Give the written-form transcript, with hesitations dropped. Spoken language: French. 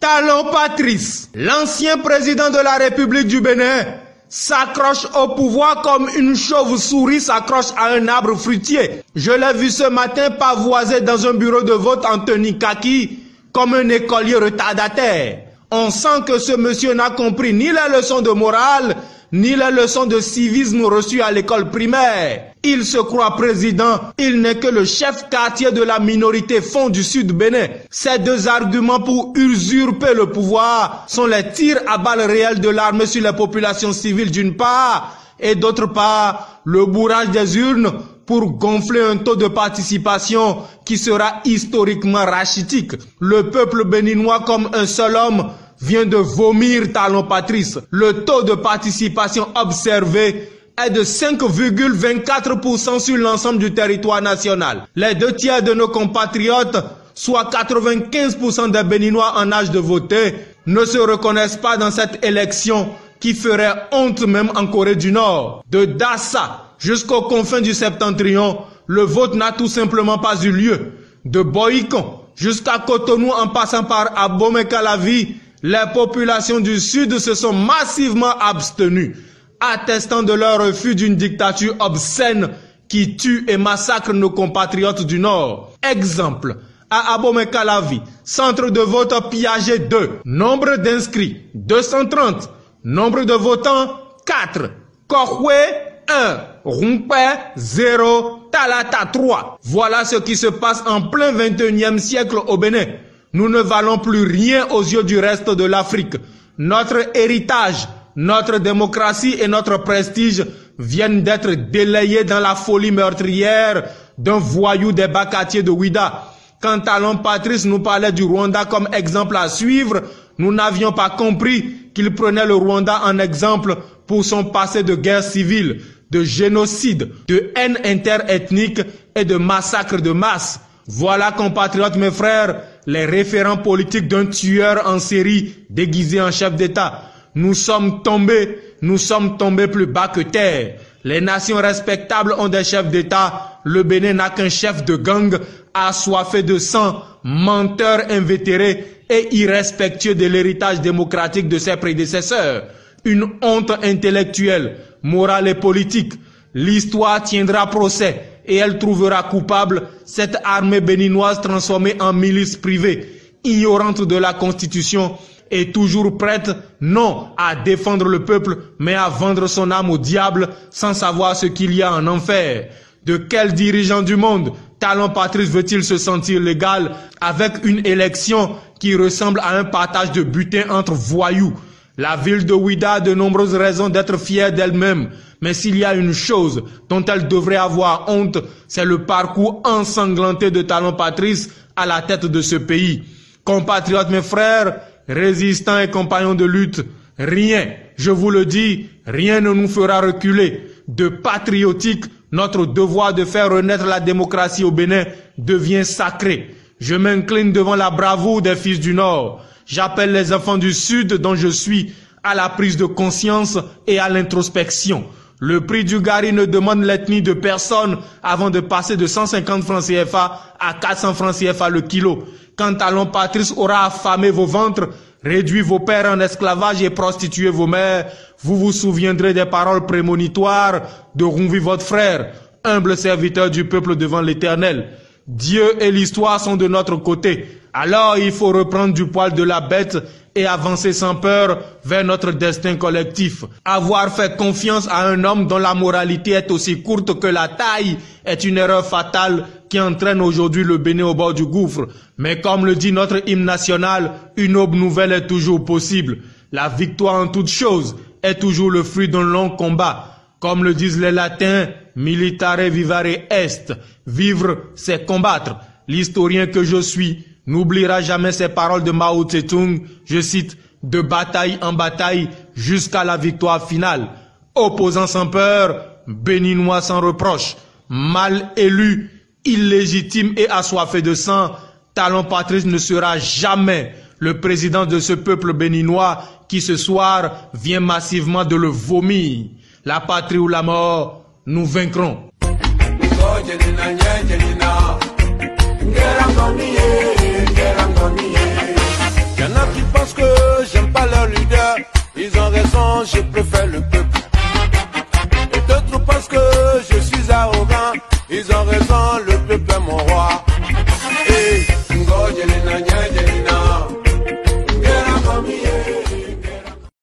Talon Patrice, l'ancien président de la République du Bénin, s'accroche au pouvoir comme une chauve-souris s'accroche à un arbre fruitier. Je l'ai vu ce matin pavoiser dans un bureau de vote en tenue kaki comme un écolier retardataire. On sent que ce monsieur n'a compris ni les leçons de morale, ni les leçons de civisme reçues à l'école primaire. Il se croit président, il n'est que le chef quartier de la minorité fond du Sud Bénin. Ces deux arguments pour usurper le pouvoir sont les tirs à balles réelles de l'armée sur les populations civiles d'une part, et d'autre part, le bourrage des urnes pour gonfler un taux de participation qui sera historiquement rachitique. Le peuple béninois comme un seul homme vient de vomir Talon Patrice. Le taux de participation observé est de 5,24% sur l'ensemble du territoire national. Les 2/3 de nos compatriotes, soit 95% des Béninois en âge de voter, ne se reconnaissent pas dans cette élection qui ferait honte même en Corée du Nord. De Dassa jusqu'aux confins du Septentrion, le vote n'a tout simplement pas eu lieu. De Boïcon jusqu'à Cotonou en passant par Abomey-Calavi, les populations du Sud se sont massivement abstenues, attestant de leur refus d'une dictature obscène qui tue et massacre nos compatriotes du Nord. Exemple, à Abomey-Calavi, centre de vote piagé 2, nombre d'inscrits 230, nombre de votants 4, Korhwe 1, Rumpe 0, Talata 3. Voilà ce qui se passe en plein 21e siècle au Bénin. Nous ne valons plus rien aux yeux du reste de l'Afrique. Notre héritage, notre démocratie et notre prestige viennent d'être délayés dans la folie meurtrière d'un voyou des bas quartiers de Ouida. Quand Talon Patrice nous parlait du Rwanda comme exemple à suivre, nous n'avions pas compris qu'il prenait le Rwanda en exemple pour son passé de guerre civile, de génocide, de haine interethnique et de massacre de masse. Voilà, compatriotes, mes frères, les référents politiques d'un tueur en série déguisé en chef d'État. Nous sommes tombés plus bas que terre. Les nations respectables ont des chefs d'État. Le Bénin n'a qu'un chef de gang assoiffé de sang, menteur invétéré et irrespectueux de l'héritage démocratique de ses prédécesseurs. Une honte intellectuelle, morale et politique. L'histoire tiendra procès et elle trouvera coupable cette armée béninoise transformée en milice privée, ignorante de la Constitution et toujours prête, non à défendre le peuple, mais à vendre son âme au diable sans savoir ce qu'il y a en enfer. De quel dirigeant du monde Talon Patrice veut-il se sentir légal avec une élection qui ressemble à un partage de butin entre voyous? La ville de Ouida a de nombreuses raisons d'être fière d'elle-même. Mais s'il y a une chose dont elle devrait avoir honte, c'est le parcours ensanglanté de Talon Patrice à la tête de ce pays. Compatriotes, mes frères, résistants et compagnons de lutte, rien, je vous le dis, rien ne nous fera reculer. De patriotique, notre devoir de faire renaître la démocratie au Bénin devient sacré. Je m'incline devant la bravoure des fils du Nord. J'appelle les enfants du Sud dont je suis à la prise de conscience et à l'introspection. Le prix du gari ne demande l'ethnie de personne avant de passer de 150 francs CFA à 400 francs CFA le kilo. Quand Talon Patrice aura affamé vos ventres, réduit vos pères en esclavage et prostitué vos mères, vous vous souviendrez des paroles prémonitoires de Rumvi votre frère, humble serviteur du peuple devant l'Éternel. Dieu et l'histoire sont de notre côté. Alors il faut reprendre du poil de la bête et avancer sans peur vers notre destin collectif. Avoir fait confiance à un homme dont la moralité est aussi courte que la taille est une erreur fatale qui entraîne aujourd'hui le Bénin au bord du gouffre. Mais comme le dit notre hymne national, une aube nouvelle est toujours possible. La victoire en toute chose est toujours le fruit d'un long combat. Comme le disent les latins, militare vivare est. Vivre, c'est combattre. L'historien que je suis n'oubliera jamais ces paroles de Mao Tse-tung, je cite, « de bataille en bataille jusqu'à la victoire finale. Opposant sans peur, béninois sans reproche, mal élu, illégitime et assoiffé de sang, Talon Patrice ne sera jamais le président de ce peuple béninois qui ce soir vient massivement de le vomir. La patrie ou la mort, nous vaincrons. Il y en a qui pensent que j'aime pas leur leader. Ils ont raison, je préfère le peuple. Et d'autres pensent que je suis arrogant. Ils ont raison, le